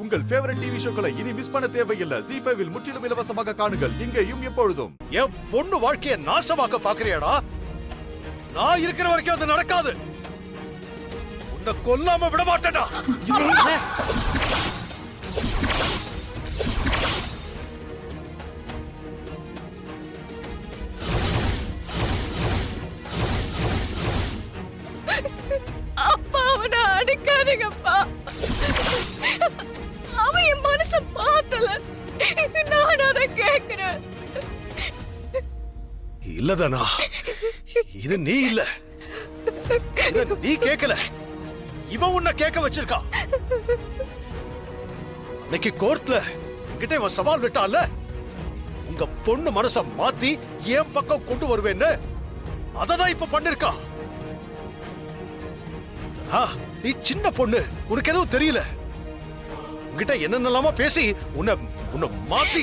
உங்கள் favourite TV ஷோக்களை இனி miss பண்ண தேவையில்லை. ZEE5 இல் முற்றிலும் இலவசமாக காணுங்கள். இங்கேயும் எப்பொழுதும். என் பொண்ணு வாழ்க்கையை நாசமாக்க பாக்குறியாடா? நான் இருக்கிற வரைக்கும் அது நடக்காது. உன்னை கொல்லாம விட மாட்டேடா. அப்பா அவனை அடிக்காதீங்கப்பா. அவன் என் மனச மாத்தல. நான் அதை கேட்கிறேன். இல்லதானா? இது நீ இல்ல. நீ கேட்கல. இவன் உன்னை கேட்க வச்சிருக்கா. அன்னைக்கு கோர்ட்ல என்கிட்ட இவன் சவால் விட்டான்ல, உங்க பொண்ணு மனச மாத்தி என் பக்கம் கொண்டு வருவேன்னு. அததான் இப்ப பண்ணிருக்கா. நீ சின்ன பொண்ணு, உனக்கு எதுவும் தெரியல. உன்கிட்ட என்னென்னலாமா பேசி உன்னை மாத்தி.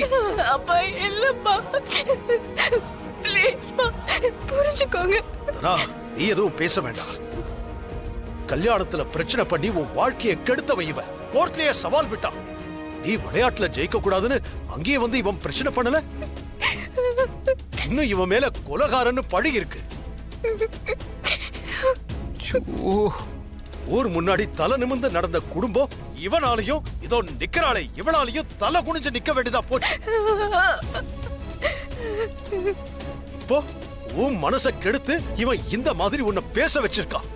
அப்பா இல்லப்பா, ப்ளீஸ்ப்பா புரிஞ்சுக்கோங்க. நீ எதுவும் பேச வேண்டாம். கல்யாணத்துல பிரச்சனை பண்ணி உன் வாழ்க்கையை கெடுத்தவ இவன். கோர்ட்லயே சவால் விட்டான். நீ விளையாட்டுல ஜெயிக்க கூடாதுன்னு அங்கேயே வந்து இவன் பிரச்சனை பண்ணல. இன்னும் இவன் மேல கொலகாரன்னு பழி இருக்கு. ஊர் முன்னாடி தலை நிமிர்ந்து நடந்த குடும்பம் இவனாலையும் இதோ நிக்கிறாளே இவனாலையும் தலை குனிஞ்சு நிக்க வேண்டியதா போச்சு. இப்போ உன் மனச கெடுத்து இவன் இந்த மாதிரி உன்னை பேச வச்சிருக்கான்.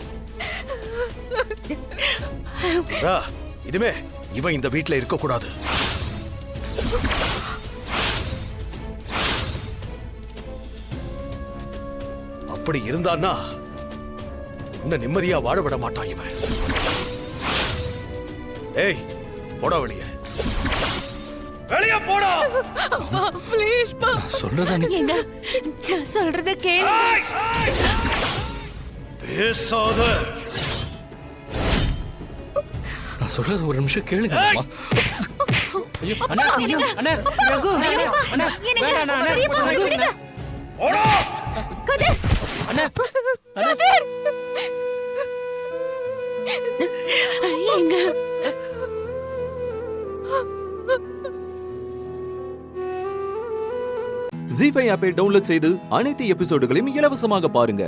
இனிமே இவன் இந்த வீட்டுல இருக்க கூடாது. அப்படி இருந்தான்னா உன்னை நிம்மதியா வாழ விட மாட்டான் இவன். ஏய், போடா வெளியே. வெளியே போடா. ப்ளீஸ் பா. சொல்றதா நீ? நான் சொல்றத கேளு. பேசாத. நான் சொல்றது ஒரு நிமிஷம் கேளுங்க. ஐயோ அண்ணா, அண்ணா, ரகு, அண்ணா, வேணாம் அண்ணா. போடா. கதிர், அண்ணா, கதிர். எங்க ZEE5 ஆப்பை டவுன்லோட் செய்து அனைத்து எபிசோடுகளையும் இலவசமாக பாருங்க.